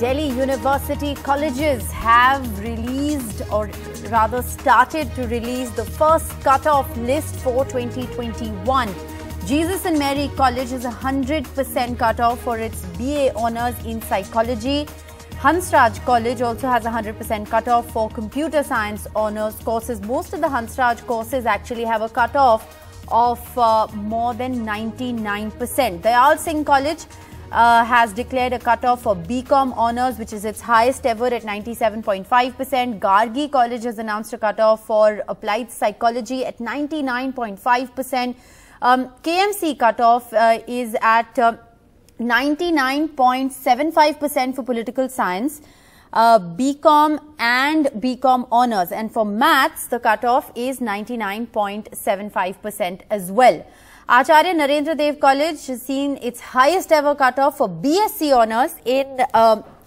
Delhi University colleges have released, or rather started to release, the first cut-off list for 2021. Jesus and Mary College is 100% cut-off for its BA Honours in Psychology. Hansraj College also has 100% cut-off for Computer Science Honours courses. Most of the Hansraj courses actually have a cut-off of more than 99%. Dayal Singh College has declared a cut-off for BCom Honours, which is its highest ever at 97.5%. Gargi College has announced a cut-off for Applied Psychology at 99.5%. KMC cut-off is at 99.75% for Political Science, BCom and BCom Honours. And for Maths, the cut-off is 99.75% as well. Acharya Narendra Dev College has seen its highest ever cut-off for BSc Honours in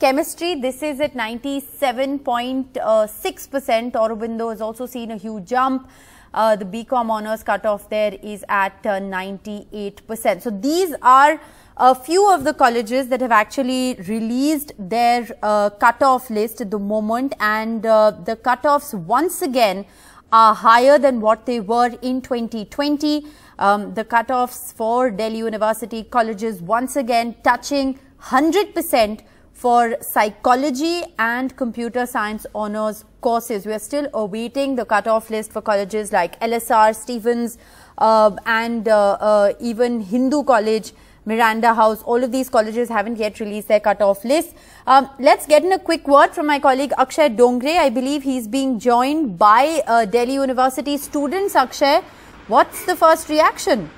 Chemistry. This is at 97.6%. Aurobindo has also seen a huge jump. The BCom Honours cut-off there is at 98%. So these are a few of the colleges that have actually released their cut-off list at the moment, and the cut-offs once again are higher than what they were in 2020. The cut-offs for Delhi University colleges once again touching 100% for Psychology and Computer Science Honours courses. We are still awaiting the cut-off list for colleges like LSR, Stevens and even Hindu College, Miranda House. All of these colleges haven't yet released their cut-off list. Let's get in a quick word from my colleague Akshay Dongre. I believe he's being joined by Delhi University students. Akshay, what's the first reaction?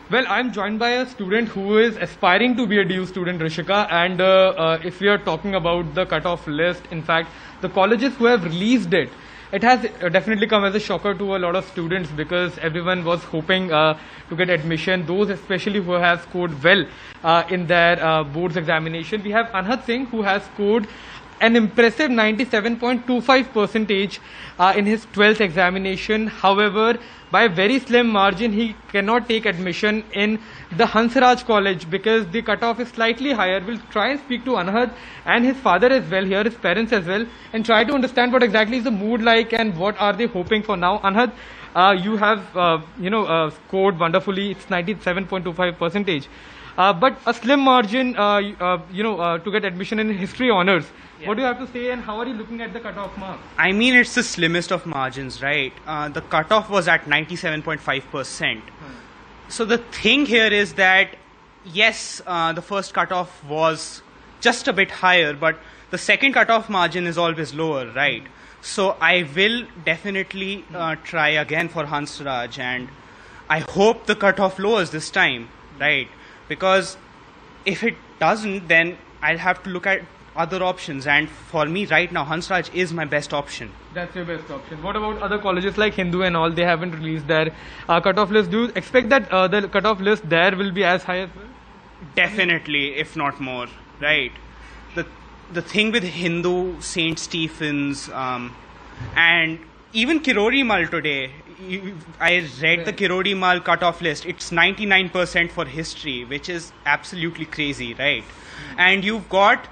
Well, I'm joined by a student who is aspiring to be a DU student, Rishika, and if we are talking about the cut-off list, in fact, the colleges who have released it, it has definitely come as a shocker to a lot of students, because everyone was hoping to get admission, those especially who have scored well in their boards examination. We have Anhad Singh, who has scored an impressive 97.25% in his 12th examination. However, by a very slim margin, he cannot take admission in the Hansraj College because the cutoff is slightly higher. We'll try and speak to Anhad and his father as well, here his parents as well, and try to understand what exactly is the mood like and what are they hoping for now. Anhad, you have scored wonderfully. It's 97.25%. But a slim margin, to get admission in History Honours. Yeah. What do you have to say, and how are you looking at the cutoff mark? I mean, it's the slimmest of margins, right? The cutoff was at 97.5%. So the thing here is that, yes, the first cutoff was just a bit higher, but the second cutoff margin is always lower, right? So I will definitely try again for Hansraj, and I hope the cutoff lowers this time, right? Because if it doesn't, then I'll have to look at other options, and for me right now Hansraj is my best option. That's your best option. What about other colleges like Hindu and all? They haven't released their cutoff list. Do you expect that the cutoff list there will be as high as well? Definitely, if not more, right? The thing with Hindu, St. Stephen's, and even Kirori Mal today, I read the Kirori Mal cutoff list. It's 99% for history, which is absolutely crazy, right? And you've got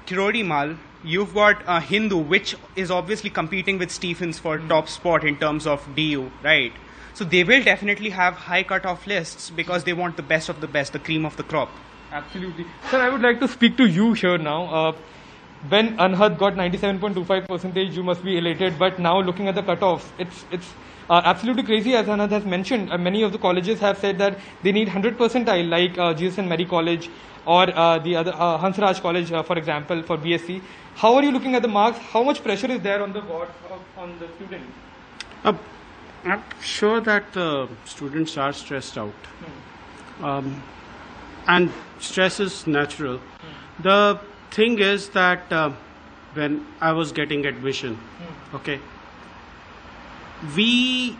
Kirori Mal, you've got Hindu, which is obviously competing with Stephens for top spot in terms of DU, right? So they will definitely have high cutoff lists because they want the best of the best, the cream of the crop. Absolutely. Sir, I would like to speak to you here now. When Anhad got 97.25%, you must be elated. But now looking at the cutoffs, it's absolutely crazy. As Anhad has mentioned, many of the colleges have said that they need 100 percentile, like Jesus and Mary College or the other Hansraj College, for example, for BSc. How are you looking at the marks? How much pressure is there on the students? I'm sure that students are stressed out. And stress is natural. The thing is that when I was getting admission, we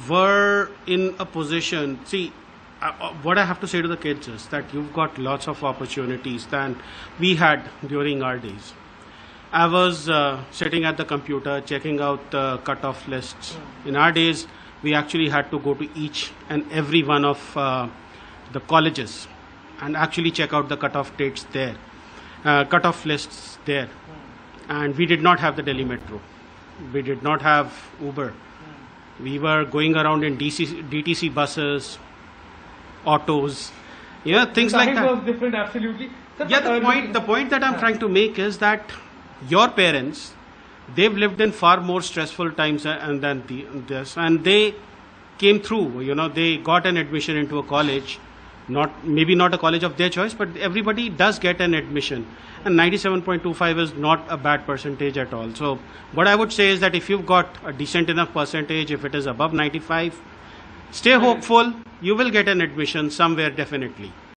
were in a position, what I have to say to the kids is that you've got lots of opportunities than we had during our days. I was sitting at the computer checking out the cutoff lists. In our days, we actually had to go to each and every one of the colleges and actually check out the cutoff dates there, cutoff lists there. And we did not have the Delhi Metro. We did not have Uber. We were going around in DTC buses, autos, things like that. Was different, absolutely. Sir, Yeah, the point that I'm trying to make is that your parents, they've lived in far more stressful times than this, and they came through. They got an admission into a college, maybe not a college of their choice, but everybody does get an admission, and 97.25 is not a bad percentage at all. So what I would say is that if you've got a decent enough percentage, if it is above 95, stay hopeful. You will get an admission somewhere definitely.